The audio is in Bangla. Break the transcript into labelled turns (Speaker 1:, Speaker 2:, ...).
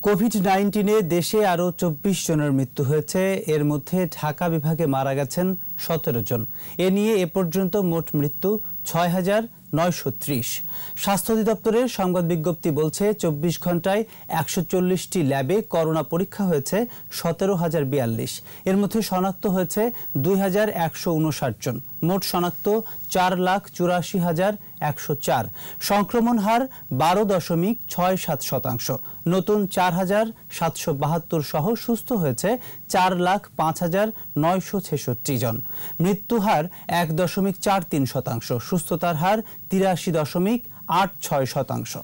Speaker 1: কোভিড-19 দেশে আরও ২৪ জনের মৃত্যু হয়েছে। এর মধ্যে ঢাকা বিভাগে মারা গেছেন ১৭ জন। এ নিয়ে এ পর্যন্ত মোট মৃত্যু ৬,৯৩০। স্বাস্থ্য অধিদপ্তরের সংবাদ বিজ্ঞপ্তি বলছে ২৪ ঘন্টায় ১৪০টি ল্যাবে করোনা পরীক্ষা হয়েছে ১৭,০৪২। এর মধ্যে শনাক্ত হয়েছে ২,১৫৯ জন। মোট শনাক্ত ৪,৮৪,১০৪। সংক্রমণ হার ১২.৬৭%। নতুন ৪,৭৭২ সহ সুস্থ হয়েছে ৪,০৫,৯৬৬ জন। মৃত্যু হার ১.৪৩%। সুস্থতার হার ৮৩.৮৬%।